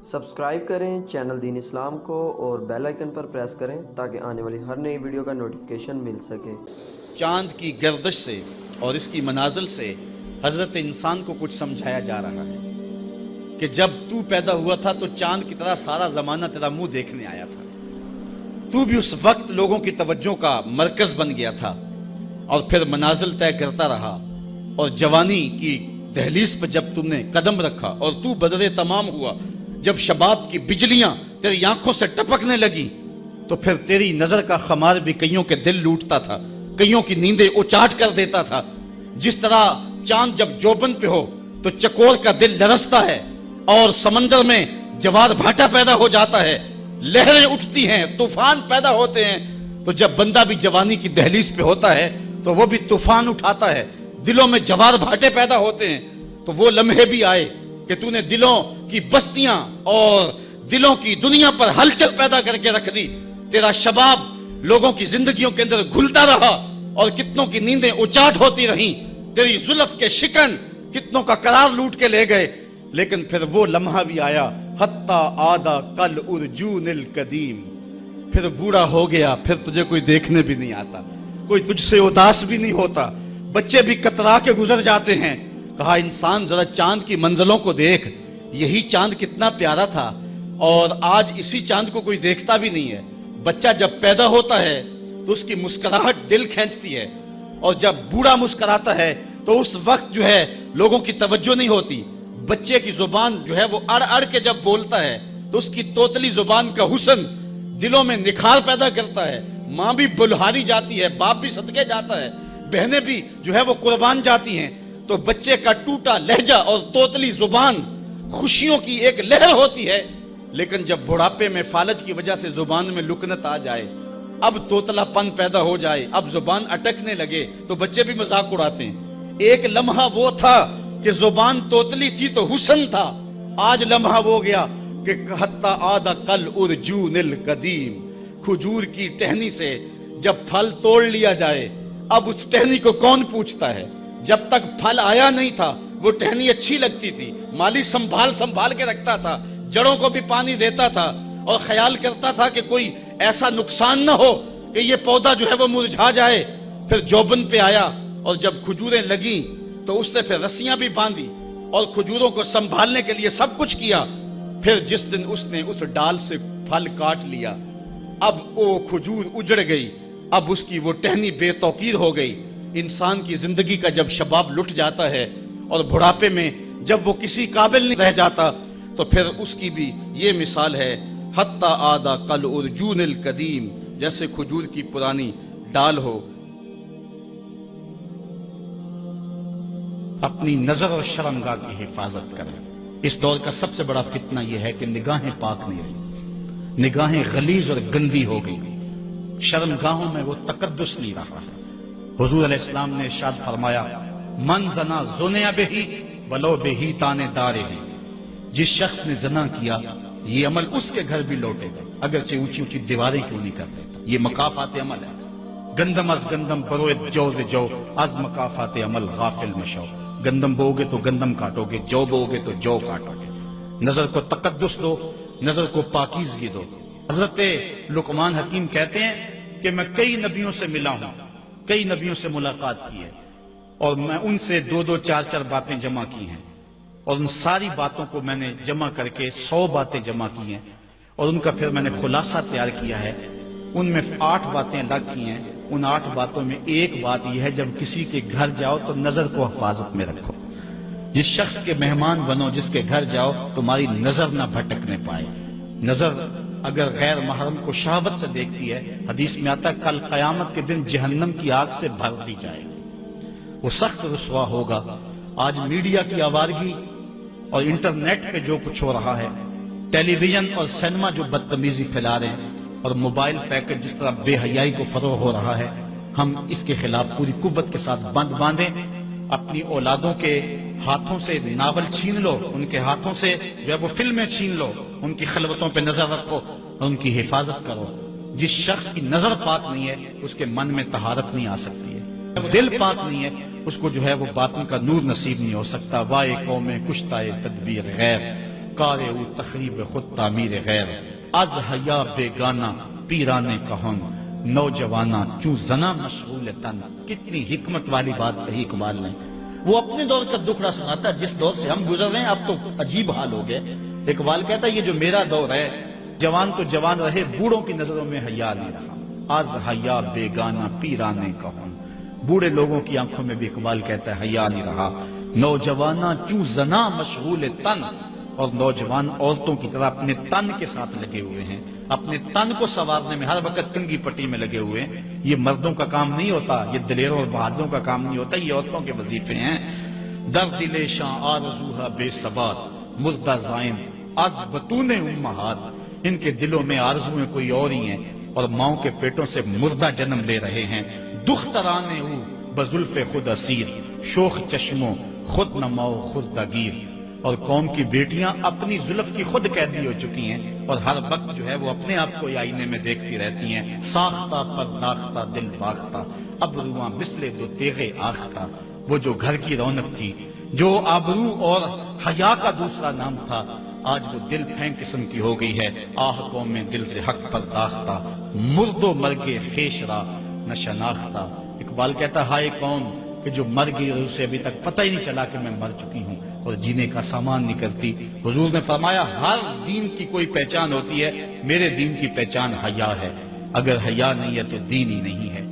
Subscribe کریں channel then اسلام کو اور بیل آئیکن پر پریس کریں تاکہ آنے والی ہر نئی ویڈیو کا نوٹیفیکیشن مل سکے۔ چاند کی گردش سے اور اس کی منازل سے حضرت انسان کو کچھ سمجھایا جا رہا ہے کہ جب تو پیدا ہوا تھا تو چاند کی طرح سارا زمانہ تیرا منہ دیکھنے آیا تھا، تو بھی اس وقت لوگوں کی توجہ کا مرکز بن گیا تھا اور پھر منازل طے کرتا رہا، اور جوانی کی دہلیز پہ جب تم نے قدم رکھا اور تو بدر تمام ہوا، جب شباب کی بجلیاں تیری آنکھوں سے ٹپکنے لگی تو پھر تیری نظر کا خمار بھی کئیوں کے دل لوٹتا تھا، کئیوں کی نیندیں اچاٹ کر دیتا تھا۔ جس طرح چاند جب جوبن پہ ہو تو چکور کا دل لرزتا ہے اور سمندر میں جوار بھاٹا پیدا ہو جاتا ہے، لہریں اٹھتی ہیں، طوفان پیدا ہوتے ہیں، تو جب بندہ بھی جوانی کی دہلیز پہ ہوتا ہے تو وہ بھی طوفان اٹھاتا ہے، دلوں میں جوار بھاٹے پیدا ہوتے ہیں۔ تو وہ لمحے بھی آئے کہ تو نے دلوں کی بستیاں اور دلوں کی دنیا پر ہلچل پیدا کر کے رکھ دی، تیرا شباب لوگوں کی زندگیوں کے اندر گھلتا رہا اور کتنوں کی نیندیں اچاٹ ہوتی رہیں، تیری زلف کے شکن کتنوں کا قرار لوٹ کے لے گئے، لیکن پھر وہ لمحہ بھی آیا حتی آدھا کل ارجون القدیم، پھر بوڑھا ہو گیا، پھر تجھے کوئی دیکھنے بھی نہیں آتا، کوئی تجھ سے اداس بھی نہیں ہوتا، بچے بھی کترا کے گزر جاتے ہیں۔ کہا انسان ذرا چاند کی منزلوں کو دیکھ، یہی چاند کتنا پیارا تھا اور آج اسی چاند کو کوئی دیکھتا بھی نہیں ہے۔ بچہ جب پیدا ہوتا ہے تو اس کی مسکراہٹ دل کھینچتی ہے، اور جب بوڑھا مسکراتا ہے تو اس وقت جو ہے لوگوں کی توجہ نہیں ہوتی۔ بچے کی زبان جو ہے وہ اڑ اڑ کے جب بولتا ہے تو اس کی توتلی زبان کا حسن دلوں میں نکھار پیدا کرتا ہے، ماں بھی بلہاری جاتی ہے، باپ بھی صدقے جاتا ہے، بہنیں بھی جو ہے وہ قربان جاتی ہیں۔ تو بچے کا ٹوٹا لہجہ اور توتلی زبان خوشیوں کی ایک لہر ہوتی ہے، لیکن جب بڑھاپے میں فالج کی وجہ سے زبان میں لکنت آ جائے، اب توتلا پن پیدا ہو جائے، اب زبان اٹکنے لگے تو بچے بھی مذاق اڑاتے ہیں۔ ایک لمحہ وہ تھا کہ زبان توتلی تھی تو حسن تھا، آج لمحہ وہ گیا کہ حتی آدھا کل ارجون القدیم، کھجور کی ٹہنی سے جب پھل توڑ لیا جائے اب اس ٹہنی کو کون پوچھتا ہے؟ جب تک پھل آیا نہیں تھا وہ ٹہنی اچھی لگتی تھی، مالی سنبھال کے رکھتا تھا، جڑوں کو بھی پانی دیتا تھا اور خیال کرتا تھا کہ کوئی ایسا نقصان نہ ہو کہ یہ پودا جو ہے وہ مرجھا جائے۔ پھر جوبن پہ آیا اور جب کھجوریں لگیں تو اس نے پھر رسیاں بھی باندھی اور کھجوروں کو سنبھالنے کے لیے سب کچھ کیا۔ پھر جس دن اس نے اس ڈال سے پھل کاٹ لیا، اب وہ کھجور اجڑ گئی، اب اس کی وہ ٹہنی بے توقیر ہو گئی۔ انسان کی زندگی کا جب شباب لٹ جاتا ہے اور بڑھاپے میں جب وہ کسی قابل نہیں رہ جاتا تو پھر اس کی بھی یہ مثال ہے حتی آدھا کل ارجون القدیم، جیسے کھجور کی پرانی ڈال ہو۔ اپنی نظر اور شرمگاہ کی حفاظت کریں۔ اس دور کا سب سے بڑا فتنہ یہ ہے کہ نگاہیں پاک نہیں رہی، نگاہیں غلیظ اور گندی ہو گئی، شرمگاہوں میں وہ تقدس نہیں رہا ہے۔ حضور علیہ السلام نے ارشاد فرمایا من زنا زنیا بہی ولو بہی تانے دارے ہی، جس شخص نے زنا کیا یہ عمل اس کے گھر بھی لوٹے گا اگرچہ اونچی اونچی دیواریں کیوں نہیں کر دیتا۔ یہ مکافات عمل ہے۔ گندم از گندم بروئت جو ز جو از مکافات عمل غافل مشو، گندم بو گے تو گندم کاٹو گے، جو بو گے تو جو کاٹو گے۔ نظر کو تقدس دو، نظر کو پاکیزگی دو۔ حضرت لقمان حکیم کہتے ہیں کہ میں کئی نبیوں سے ملا ہوں، کئی نبیوں سے ملاقات کی ہے، اور میں ان سے دو دو چار چار باتیں جمع کی ہیں، اور ان ساری باتوں کو میں نے جمع کر کے 100 باتیں جمع کی ہیں، اور ان کا پھر میں نے خلاصہ تیار کیا ہے۔ ان میں 8 باتیں الگ کی ہیں، ان 8 باتوں میں ایک بات یہ ہے جب کسی کے گھر جاؤ تو نظر کو حفاظت میں رکھو۔ جس شخص کے مہمان بنو، جس کے گھر جاؤ، تمہاری نظر نہ بھٹکنے پائے۔ نظر اگر غیر محرم کو شہوت سے دیکھتی ہے، حدیث میں آتا ہے کل قیامت کے دن جہنم کی آگ سے بھر دی جائے گی، وہ سخت رسوا ہوگا۔ آج میڈیا کی آوارگی اور انٹرنیٹ پہ جو کچھ ہو رہا ہے، ٹیلی ویژن اور سینما جو بدتمیزی پھیلا رہے ہیں، اور موبائل پیکج جس طرح بے حیائی کو فروغ ہو رہا ہے، ہم اس کے خلاف پوری قوت کے ساتھ بند باندھیں۔ اپنی اولادوں کے ہاتھوں سے ناول چھین لو، ان کے ہاتھوں سے جو ہے وہ فلمیں چھین لو، ان کی خلوتوں پہ نظر رکھو اور ان کی حفاظت کرو۔ جس شخص کی نظر پاک نہیں ہے اس کے من میں طہارت نہیں آ سکتی ہے، دل پاک نہیں ہے اس کو جو ہے وہ باطن کا نور نصیب نہیں ہو سکتا۔ وائے قوم کشتائے تدبیر غیر، کار او تخریب خود تعمیر غیر از حیا بیگانہ پیرانے کہن نوجوانہ چوں زنا مشغول تن. کتنی حکمت والی بات کہی اقبال نے. وہ اپنے دور کا دکھڑا سناتا ہے جس دور سے ہم گزر رہے ہیں. اب تو عجیب حال ہو گئے. اقبال کہتا ہے یہ جو میرا دور ہے جوان تو جوان رہے بوڑھوں کی نظروں میں حیا نہیں رہا. از حیا بیگانہ پیرانے کہن. بوڑھے لوگوں کی آنکھوں میں بھی اقبال کہتا ہے حیا نہیں رہا. نوجوانہ چوں زنا مشغول تن. اور نوجوان عورتوں کی طرح اپنے تن کے ساتھ لگے ہوئے ہیں, اپنے تن کو سنوارنے میں ہر وقت کنگھی پٹی میں لگے ہوئے ہیں. یہ مردوں کا کام نہیں ہوتا, یہ دلیروں اور بہادروں کا کام نہیں ہوتا, یہ عورتوں کے وظیفے ہیں. در دل شاں آرزوہا بے ثبات مردہ زائن از بطون امہات. ان کے دلوں میں آرزویں کوئی اور ہی ہیں اور ماؤں کے پیٹوں سے مردہ جنم لے رہے ہیں. دخترانے او بزلف خود اسیر شوخ چشموں خود نماؤ خود دگیر. اور قوم کی بیٹیاں اپنی زلف کی خود قیدی ہو چکی ہیں اور ہر وقت جو ہے وہ اپنے آپ کو آئینے میں دیکھتی رہتی ہیں. ساختہ پرداختہ دل باختہ ابروان مثل دو تیغ آختہ. وہ جو گھر کی رونق تھی, جو آبرو اور حیا کا دوسرا نام تھا, آج وہ دل پھینک قسم کی ہو گئی ہے. آہ قوم میں دل سے حق پرداختہ مرد و مرگ خیش را نہ شناختہ. اقبال کہتا ہائے قوم کہ جو مر گئی اور اسے ابھی تک پتہ ہی نہیں چلا کہ میں مر چکی ہوں اور جینے کا سامان نہیں کرتی. حضور نے فرمایا ہر دین کی کوئی پہچان ہوتی ہے, میرے دین کی پہچان حیا ہے. اگر حیا نہیں ہے تو دین ہی نہیں ہے.